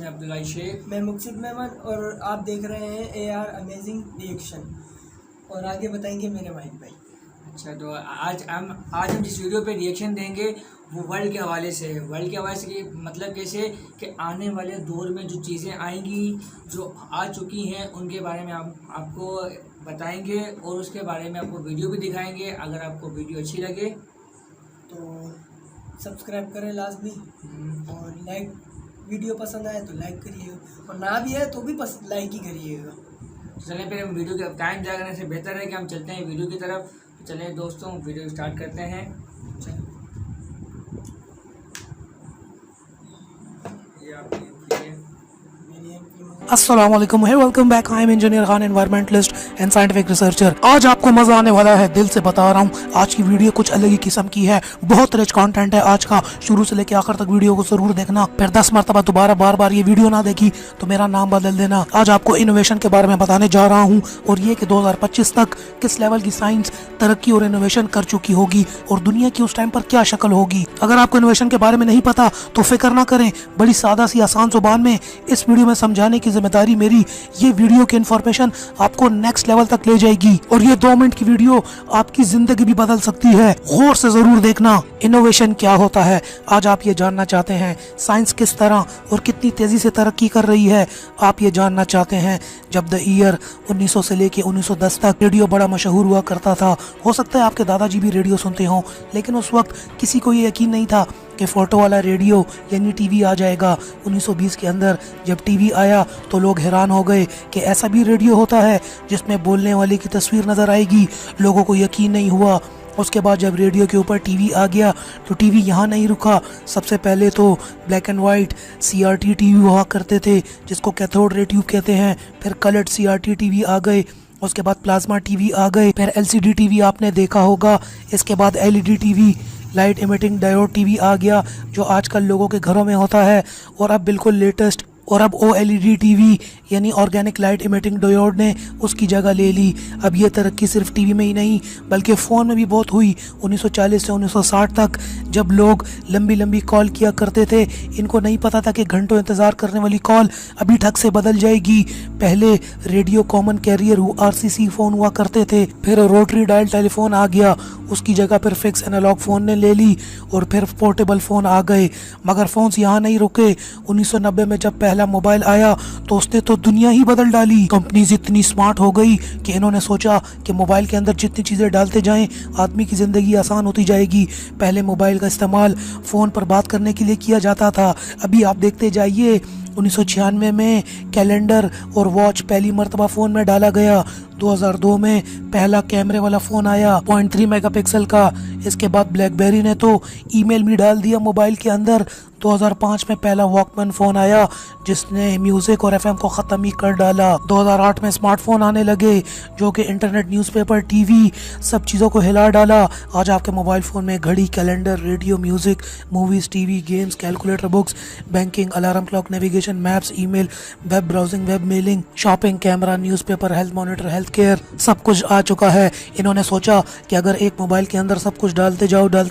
मैं अब्दुल्ला शेख। मैं मुक्सिद मेमन और आप देख रहे हैं AR अमेजिंग रिएक्शन। और आगे बताएंगे मेरे भाई। अच्छा, तो आज हम जिस वीडियो पे रिएक्शन देंगे वो वर्ल्ड के हवाले से है। वर्ल्ड के हवाले से कि मतलब कैसे कि आने वाले दौर में जो चीज़ें आएंगी, जो आ चुकी हैं, उनके बारे में आपको बताएंगे और उसके बारे में आपको वीडियो भी दिखाएंगे। अगर आपको वीडियो अच्छी लगे तो सब्सक्राइब करें लाजमी, और लाइक, वीडियो पसंद आए तो लाइक करिएगा, और ना भी है तो भी लाइक ही करिएगा। चलें फिर हम वीडियो के टाइम ज़ाया करने से बेहतर है कि हम चलते हैं वीडियो की तरफ। तो चलें दोस्तों, वीडियो स्टार्ट करते हैं। ये आप अस्सलाम वालेकुम, welcome back. I am engineer Khan, environmentalist and scientific researcher. आज आपको मजा आने वाला है, दिल से बता रहा हूँ। आज की वीडियो कुछ अलग ही किस्म की है, बहुत रिच कंटेंट है आज का। शुरू से लेकर आखिर तक वीडियो को जरूर देखना। फिर 10 मरतबा दोबारा बार बार ये वीडियो ना देखी तो मेरा नाम बदल देना। आज आपको इनोवेशन के बारे में बताने जा रहा हूँ, और ये कि 2025 तक किस लेवल की साइंस तरक्की और इनोवेशन कर चुकी होगी और दुनिया की उस टाइम पर क्या शक्ल होगी। अगर आपको इनोवेशन के बारे में नहीं पता तो फिक्र ना करें, बड़ी सादा सी आसान जुबान में इस वीडियो में समझाने की जिम्मेदारी मेरी। ये वीडियो की इन्फॉर्मेशन आपको नेक्स्ट लेवल तक ले जाएगी, और ये 2 मिनट की वीडियो आपकी जिंदगी भी बदल सकती है। गौर से जरूर देखना। इनोवेशन क्या होता है, आज आप ये जानना चाहते हैं। साइंस किस तरह और कितनी तेजी से तरक्की कर रही है, आप ये जानना चाहते हैं। जब द ईयर 1900 से लेके 1910 तक रेडियो बड़ा मशहूर हुआ करता था। हो सकता है आपके दादाजी भी रेडियो सुनते हों, लेकिन उस वक्त किसी को ये यकीन नहीं था कि फोटो वाला रेडियो यानी टीवी आ जाएगा। 1920 के अंदर जब टीवी आया तो लोग हैरान हो गए कि ऐसा भी रेडियो होता है जिसमें बोलने वाले की तस्वीर नजर आएगी। लोगों को यकीन नहीं हुआ। उसके बाद जब रेडियो के ऊपर टीवी आ गया तो टीवी यहाँ नहीं रुका। सबसे पहले तो black and white CRT TV हुआ करते थे, जिसको कैथोड रे ट्यूब कहते हैं। फिर कलर्ड CRT टीवी आ गए। उसके बाद प्लाज्मा टीवी आ गए। फिर LCD टीवी आपने देखा होगा। इसके बाद LED TV, light emitting diode TV आ गया, जो आजकल लोगों के घरों में होता है। और अब बिल्कुल लेटेस्ट, और अब OLED टीवी यानी ऑर्गेनिक लाइट इमिटिंग डायोड ने उसकी जगह ले ली। अब ये तरक्की सिर्फ टीवी में ही नहीं बल्कि फ़ोन में भी बहुत हुई। 1940 से 1960 तक जब लोग लंबी लंबी कॉल किया करते थे, इनको नहीं पता था कि घंटों इंतज़ार करने वाली कॉल अभी ठग से बदल जाएगी। पहले radio common carrier RCC phone हुआ करते थे, फिर रोटरी डायल टेलीफोन आ गया, उसकी जगह फिर फिक्स एनालॉग फ़ोन ने ले ली, और फिर पोर्टेबल फ़ोन आ गए। मगर फ़ोन्स यहाँ नहीं रुके। 1990 में जब पहला मोबाइल आया तो उसने तो दुनिया ही बदल डाली। कंपनीज इतनी स्मार्ट हो गई कि इन्होंने सोचा कि मोबाइल के अंदर जितनी चीज़ें डालते जाएं आदमी की ज़िंदगी आसान होती जाएगी। पहले मोबाइल का इस्तेमाल फ़ोन पर बात करने के लिए किया जाता था। अभी आप देखते जाइए, 1996 में कैलेंडर और वॉच पहली मर्तबा फ़ोन में डाला गया। 2002 में पहला कैमरे वाला फ़ोन आया 0.3 मेगापिक्सल का। इसके बाद ब्लैकबेरी ने तो ईमेल भी डाल दिया मोबाइल के अंदर। 2005 में पहला वॉकमैन फ़ोन आया जिसने म्यूज़िक और FM को ख़त्म ही कर डाला। 2008 में स्मार्टफोन आने लगे जो कि इंटरनेट, न्यूज़पेपर, टीवी सब चीज़ों को हिला डाला। आज आपके मोबाइल फ़ोन में घड़ी, calendar, radio, music, movies, TV, games, calculator, books, banking, alarm clock, navigation, maps, email, web browsing, web mailing, shopping, camera, newspaper, health monitor, health care, सब कुछ आ चुका है। इन्होंने सोचा कि अगर एक मोबाइल के अंदर सब कुछ डालते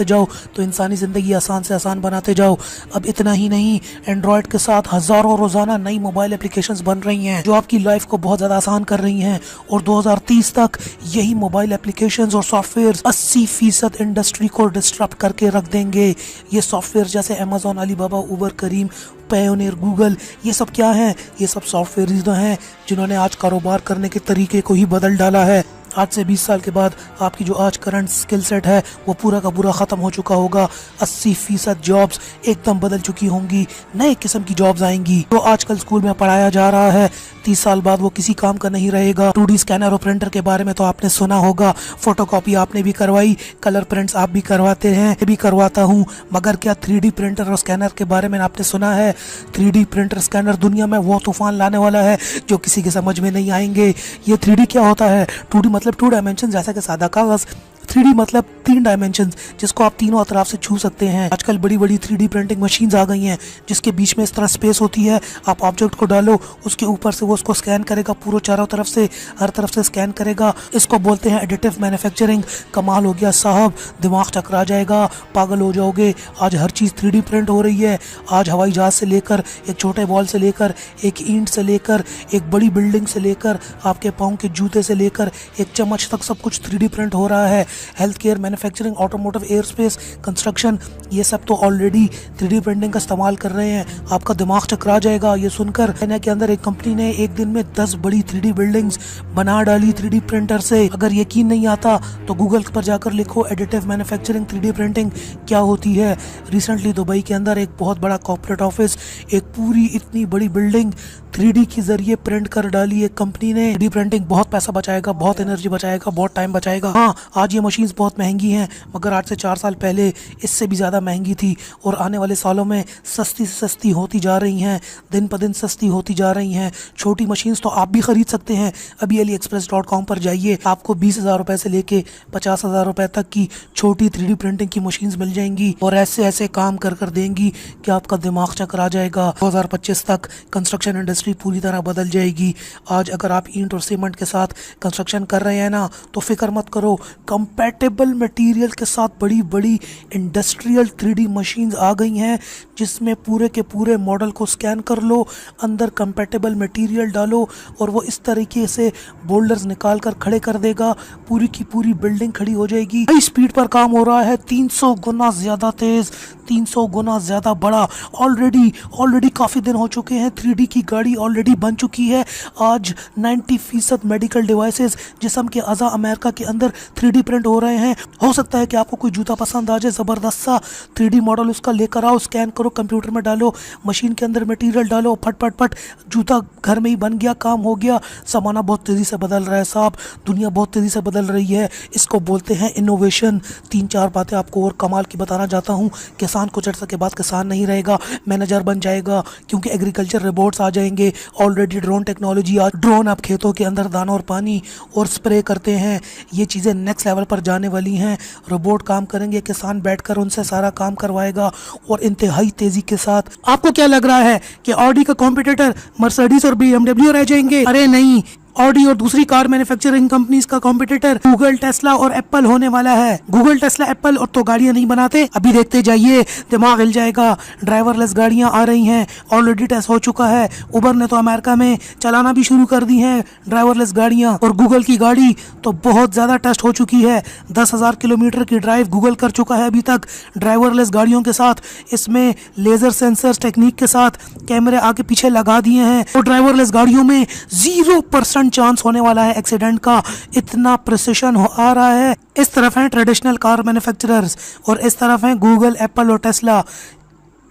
जाओ तो इंसानी ज़िंदगी आसान से आसान बनाते जाओ। अब इतना ही नहीं, एंड्रॉयड के साथ हज़ारों रोज़ाना नई मोबाइल एप्लीकेशंस बन रही हैं जो आपकी लाइफ को बहुत ज़्यादा आसान कर रही हैं। और 2030 तक यही मोबाइल एप्लीकेशंस और सॉफ्टवेयर 80% इंडस्ट्री को डिस्टर्ब करके रख देंगे। ये सॉफ्टवेयर जैसे अमेज़ॉन, अलीबाबा, उबर, करीम, पायोनियर, गूगल, ये सब क्या है? ये सब सॉफ्टवेयर हैं जिन्होंने आज कारोबार करने के तरीके को ही बदल डाला है। आज से 20 साल के बाद आपकी जो आज करंट स्किल सेट है वो पूरा का पूरा ख़त्म हो चुका होगा। 80% जॉब्स एकदम बदल चुकी होंगी, नए किस्म की जॉब्स आएंगी। तो आजकल स्कूल में पढ़ाया जा रहा है, 30 साल बाद वो किसी काम का नहीं रहेगा। 2D स्कैनर और प्रिंटर के बारे में तो आपने सुना होगा। फोटोकॉपी आपने भी करवाई, कलर प्रिंट्स आप भी करवाते हैं, मैं भी करवाता हूँ। मगर क्या 3D प्रिंटर और स्कैनर के बारे में आपने सुना है? 3D प्रिंटर, स्कैनर दुनिया में वो तूफान लाने वाला है जो किसी के समझ में नहीं आएंगे। ये 3D क्या होता है? 2D मतलब 2 डायमेंशन, जैसा कि सादा कागज़। 3D मतलब 3 डायमेंशन, जिसको आप तीनों अतराफ से छू सकते हैं। आजकल बड़ी बड़ी 3D प्रिंटिंग मशीन्स आ गई हैं जिसके बीच में इस तरह स्पेस होती है। आप ऑब्जेक्ट को डालो, उसके ऊपर से वो उसको स्कैन करेगा, पूरे चारों तरफ से हर तरफ से स्कैन करेगा। इसको बोलते हैं एडिटिव मैन्युफैक्चरिंग। कमाल हो गया साहब, दिमाग चकरा जाएगा, पागल हो जाओगे। आज हर चीज़ 3D प्रिंट हो रही है। आज हवाई जहाज से लेकर एक छोटे बॉल से लेकर एक ईंट से लेकर एक बड़ी बिल्डिंग से लेकर आपके पाँव के जूते से लेकर एक चम्मच तक सब कुछ 3D प्रिंट हो रहा है। Health care, manufacturing, automotive, air space, construction, ये सब तो ऑलरेडी 3D प्रिंटिंग का इस्तेमाल कर रहे हैं। आपका दिमाग चकरा जाएगा ये सुनकर। चाइना के अंदर एक कंपनी ने एक दिन में 10 बड़ी 3D बिल्डिंग्स बना डाली 3D प्रिंटर से। अगर यकीन नहीं आता तो गूगल पर जाकर लिखो एडिटिव मैन्युफैक्चरिंग 3D प्रिंटिंग क्या होती है। रिसेंटली दुबई के अंदर एक बहुत बड़ा कॉर्पोरेट ऑफिस, एक पूरी इतनी बड़ी बिल्डिंग 3D के जरिए प्रिंट कर डाली एक कंपनी ने। 3D प्रिंटिंग बहुत पैसा बचाएगा, बहुत एनर्जी बचाएगा, बहुत टाइम बचाएगा। हाँ, आज ये मशीन्स बहुत महंगी हैं, मगर आज से 4 साल पहले इससे भी ज़्यादा महंगी थी और आने वाले सालों में सस्ती से सस्ती होती जा रही हैं, दिन प दिन सस्ती होती जा रही हैं। छोटी मशीन्स तो आप भी खरीद सकते हैं। अभी AliExpress.com पर जाइए, आपको 20,000 रुपये से लेके 50,000 रुपये तक की छोटी 3D प्रिंटिंग की मशीन्स मिल जाएंगी और ऐसे ऐसे काम कर कर देंगी कि आपका दिमाग चकरा जाएगा। 2025 तक कंस्ट्रक्शन इंडस्ट्री पूरी तरह बदल जाएगी। आज अगर आप ईंट और सीमेंट के साथ कंस्ट्रक्शन कर रहे हैं ना, तो फिक्र मत करो, कंपैटिबल मटेरियल के साथ बड़ी बड़ी इंडस्ट्रियल 3D मशीन्स आ गई हैं जिसमें पूरे के पूरे मॉडल को स्कैन कर लो, अंदर कंपैटिबल मटेरियल डालो और वो इस तरीके से बोल्डर्स निकाल कर खड़े कर देगा। पूरी की पूरी बिल्डिंग खड़ी हो जाएगी। हाई स्पीड पर काम हो रहा है, 300 गुना ज़्यादा तेज़, 300 गुना ज़्यादा बड़ा। ऑलरेडी काफ़ी दिन हो चुके हैं, 3D की गाड़ी ऑलरेडी बन चुकी है। आज 90% मेडिकल डिवाइसेस जिस्म के अज़ा अमेरिका के अंदर 3D प्रिंट हो रहे हैं। हो सकता है कि आपको कोई जूता पसंद आ जाए, ज़बरदस्त सा 3D मॉडल उसका लेकर आओ, स्कैन करो, कंप्यूटर में डालो, मशीन के अंदर मटेरियल डालो, फट फट फट जूता घर में ही बन गया, काम हो गया। ज़माना बहुत तेज़ी से बदल रहा है साहब, दुनिया बहुत तेज़ी से बदल रही है। इसको बोलते हैं इनोवेशन। 3-4 बातें आपको और कमाल की बताना चाहता हूँ। किसान कुछ अर्से के बाद किसान नहीं रहेगा, मैनेजर बन जाएगा, क्योंकि एग्रीकल्चर रोबोट्स आ जाएंगे। ऑलरेडी ड्रोन टेक्नोलॉजी, ड्रोन अब खेतों के अंदर दाना और पानी और स्प्रे करते हैं। ये चीज़ें नेक्स्ट लेवल पर जाने वाली हैं। रोबोट काम करेंगे, किसान बैठकर उनसे सारा काम करवाएगा और इंतहाई तेज़ी के साथ। आपको क्या लग रहा है कि ऑडी का कॉम्पिटिटर मर्सिडीज और BMW रह जाएंगे? अरे नहीं, ऑडी और दूसरी कार मैन्युफैक्चरिंग कंपनीज का कॉम्पिटिटर गूगल, टेस्ला और एप्पल होने वाला है। गूगल, टेस्ला, एप्पल और तो गाड़ियां नहीं बनाते, अभी देखते जाइए, दिमाग हिल जाएगा। ड्राइवरलेस गाड़ियां आ रही हैं, ऑलरेडी टेस्ट हो चुका है। उबर ने तो अमेरिका में चलाना भी शुरू कर दी हैं ड्राइवरलेस गाड़ियां, और गूगल की गाड़ी तो बहुत ज़्यादा टेस्ट हो चुकी है। 10,000 किलोमीटर की ड्राइव गूगल कर चुका है अभी तक ड्राइवरलेस गाड़ियों के साथ। इसमें लेज़र सेंसर्स टेक्निक के साथ कैमरे आगे पीछे लगा दिए हैं और ड्राइवरलेस गाड़ियों में 0% चांस होने वाला है एक्सीडेंट का। इतना प्रिसिशन आ रहा है। इस तरफ हैं ट्रेडिशनल कार मैन्युफैक्चरर्स और इस तरफ हैं गूगल, एप्पल और Tesla.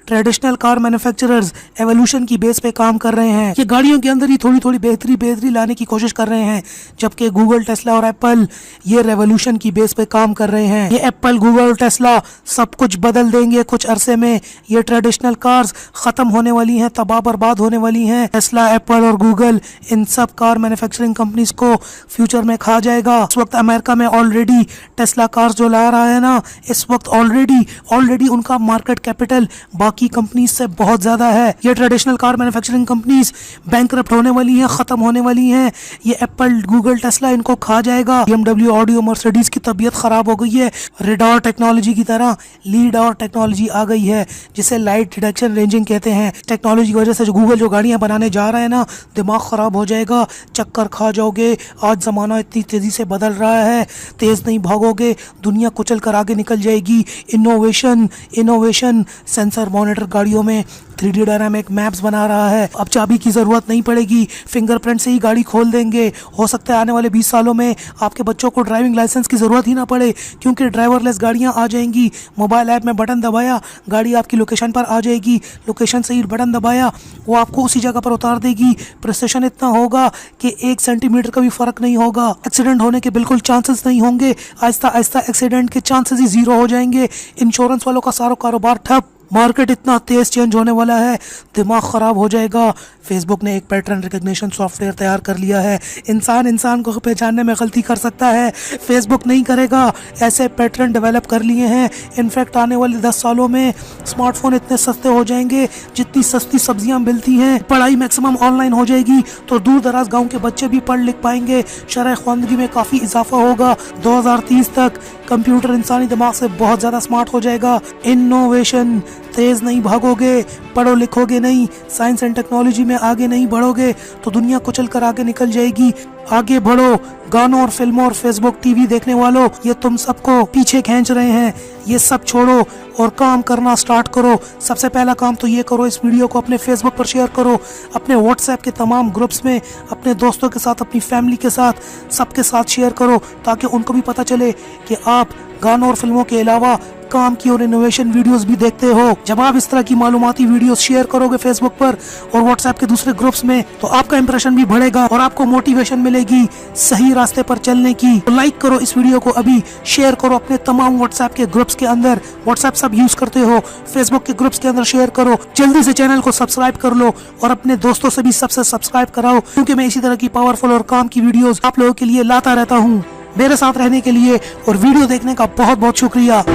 Traditional car manufacturers evolution की बेस पे काम कर रहे हैं। ये गाड़ियों के अंदर ही थोड़ी थोड़ी बेहतरी लाने की कोशिश कर रहे हैं, जबकि गूगल, टेस्ला और एप्पल ये रेवोल्यूशन की बेस पे काम कर रहे हैं। ये एप्पल, गूगल और टेस्ला सब कुछ बदल देंगे कुछ अरसे में। ये ट्रेडिशनल कार्स ख़त्म होने वाली हैं, तबाह बर्बाद होने वाली हैं। टेस्ला, एप्पल और गूगल इन सब कार मैन्युफैक्चरिंग कंपनीज को फ्यूचर में खा जाएगा। इस वक्त अमेरिका में ऑलरेडी टेस्ला कार्स जो ला रहा है ना, इस वक्त ऑलरेडी उनका मार्केट कैपिटल बाकी कंपनीज से बहुत ज़्यादा है। ये traditional car manufacturing companies bankrupt होने वाली हैं, ख़त्म होने वाली हैं। ये एप्पल, गूगल, टेस्ला इनको खा जाएगा। BMW, ऑडी और मर्सिडीज की तबीयत ख़राब हो गई है। रेडार टेक्नोलॉजी की तरह लीडार टेक्नोलॉजी आ गई है, जिसे लाइट डिटेक्शन रेंजिंग कहते हैं। टेक्नोलॉजी की वजह से जो गूगल जो गाड़ियाँ बनाने जा रहा है ना, दिमाग ख़राब हो जाएगा, चक्कर खा जाओगे। आज ज़माना इतनी तेज़ी से बदल रहा है, तेज़ नहीं भागोगे, दुनिया कुचल कर आगे निकल जाएगी। इनोवेशन सेंसर मॉनिटर गाड़ियों में 3D डायनामिक मैप्स बना रहा है। अब चाबी की ज़रूरत नहीं पड़ेगी, फिंगरप्रिंट से ही गाड़ी खोल देंगे। हो सकता है आने वाले 20 सालों में आपके बच्चों को ड्राइविंग लाइसेंस की ज़रूरत ही ना पड़े, क्योंकि ड्राइवरलेस गाड़ियां आ जाएंगी। मोबाइल ऐप में बटन दबाया, गाड़ी आपकी लोकेशन पर आ जाएगी, लोकेशन से ही बटन दबाया, वो आपको उसी जगह पर उतार देगी। प्रिसिशन इतना होगा कि 1 सेंटीमीटर का भी फ़र्क नहीं होगा। एक्सीडेंट होने के बिल्कुल चांसेस नहीं होंगे। आहिस्ता आहिस्ता एक्सीडेंट के चांसेस ही ज़ीरो हो जाएंगे। इंश्योरेंस वालों का सारा कारोबार ठप। मार्केट इतना तेज चेंज होने वाला है, दिमाग ख़राब हो जाएगा। फेसबुक ने एक पैटर्न रिकग्निशन सॉफ्टवेयर तैयार कर लिया है। इंसान को पहचानने में गलती कर सकता है, फेसबुक नहीं करेगा। ऐसे पैटर्न डेवलप कर लिए हैं। इनफैक्ट आने वाले 10 सालों में स्मार्टफोन इतने सस्ते हो जाएंगे जितनी सस्ती सब्जियां मिलती हैं। पढ़ाई मैक्सिमम ऑनलाइन हो जाएगी तो दूर दराज गाँव के बच्चे भी पढ़ लिख पाएंगे। शरह ख्वानदगी में काफ़ी इजाफा होगा। 2030 तक कंप्यूटर इंसानी दिमाग से बहुत ज़्यादा स्मार्ट हो जाएगा। इनोवेशन, तेज़ नहीं भागोगे, पढ़ो लिखोगे नहीं, साइंस एंड टेक्नोलॉजी में आगे नहीं बढ़ोगे तो दुनिया कुचल कर आगे निकल जाएगी। आगे बढ़ो। गानों और फिल्मों और फेसबुक टीवी देखने वालों, ये तुम सबको पीछे खींच रहे हैं। ये सब छोड़ो और काम करना स्टार्ट करो। सबसे पहला काम तो ये करो, इस वीडियो को अपने फेसबुक पर शेयर करो, अपने व्हाट्सएप के तमाम ग्रुप्स में, अपने दोस्तों के साथ, अपनी फैमिली के साथ, सबके साथ शेयर करो ताकि उनको भी पता चले कि आप गानों और फिल्मों के अलावा काम की और इनोवेशन वीडियोस भी देखते हो। जब आप इस तरह की मालूमाती वीडियोस शेयर करोगे फेसबुक पर और व्हाट्सएप के दूसरे ग्रुप्स में तो आपका इंप्रेशन भी बढ़ेगा और आपको मोटिवेशन मिलेगी सही रास्ते पर चलने की। तो लाइक करो इस वीडियो को, अभी शेयर करो अपने तमाम व्हाट्सएप के ग्रुप्स के अंदर। व्हाट्सएप सब यूज करते हो, फेसबुक के ग्रुप्स के अंदर शेयर करो। जल्दी से चैनल को सब्सक्राइब कर लो और अपने दोस्तों से भी सबसे सब्सक्राइब कराओ, क्योंकि मैं इसी तरह की पावरफुल और काम की वीडियोस आप लोगों के लिए लाता रहता हूँ। मेरे साथ रहने के लिए और वीडियो देखने का बहुत बहुत शुक्रिया। तो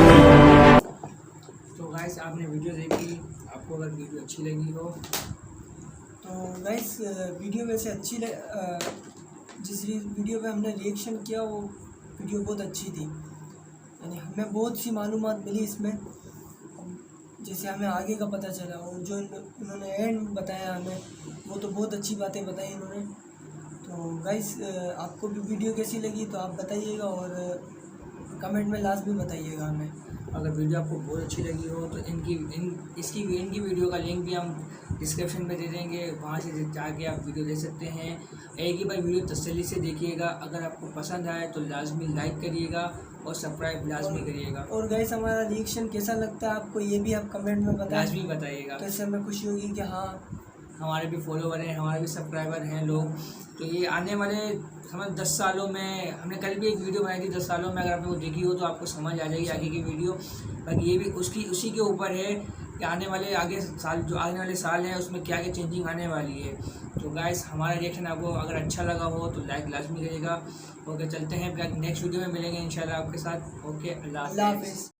गाइस आपने वीडियो देखी, आपको अगर वीडियो अच्छी लगी हो तो गाइस वीडियो में से जिस वीडियो पे हमने रिएक्शन किया वो वीडियो बहुत अच्छी थी। यानी हमें बहुत सी मालूमात मिली इसमें, जैसे हमें आगे का पता चला। और जो इन्होंने एंड बताया हमें वो तो बहुत अच्छी बातें बताई इन्होंने। तो गाइस आपको भी वीडियो कैसी लगी तो आप बताइएगा और कमेंट में लास्ट भी बताइएगा हमें। अगर वीडियो आपको बहुत अच्छी लगी हो तो इनकी वीडियो का लिंक भी हम डिस्क्रिप्शन में दे देंगे, वहाँ से जाके आप वीडियो देख सकते हैं। एक ही बार वीडियो तसल्ली से देखिएगा। अगर आपको पसंद आए तो लाजमी लाइक करिएगा और सब्सक्राइब लाजमी करिएगा। और गाइस हमारा रिएक्शन कैसा लगता है आपको ये भी आप कमेंट में लाजमी बताइएगा। तो इससे हमें खुशी होगी कि हाँ हमारे भी फॉलोवर हैं, हमारे भी सब्सक्राइबर हैं लोग। तो ये आने वाले समझ 10 सालों में, हमने कल भी एक वीडियो बनाई थी 10 सालों में, अगर आपने वो देखी हो तो आपको समझ आ जाएगी आगे की वीडियो। बाकी ये भी उसी के ऊपर है कि आने वाले साल हैं उसमें क्या क्या चेंजिंग आने वाली है। तो गाइस हमारा रिएक्शन आपको अगर अच्छा लगा हो तो लाइक लाजमी करिएगा। ओके चलते हैं, नेक्स्ट वीडियो में मिलेंगे इंशाल्लाह आपके साथ। ओके अल्लाह हाफ़िज़।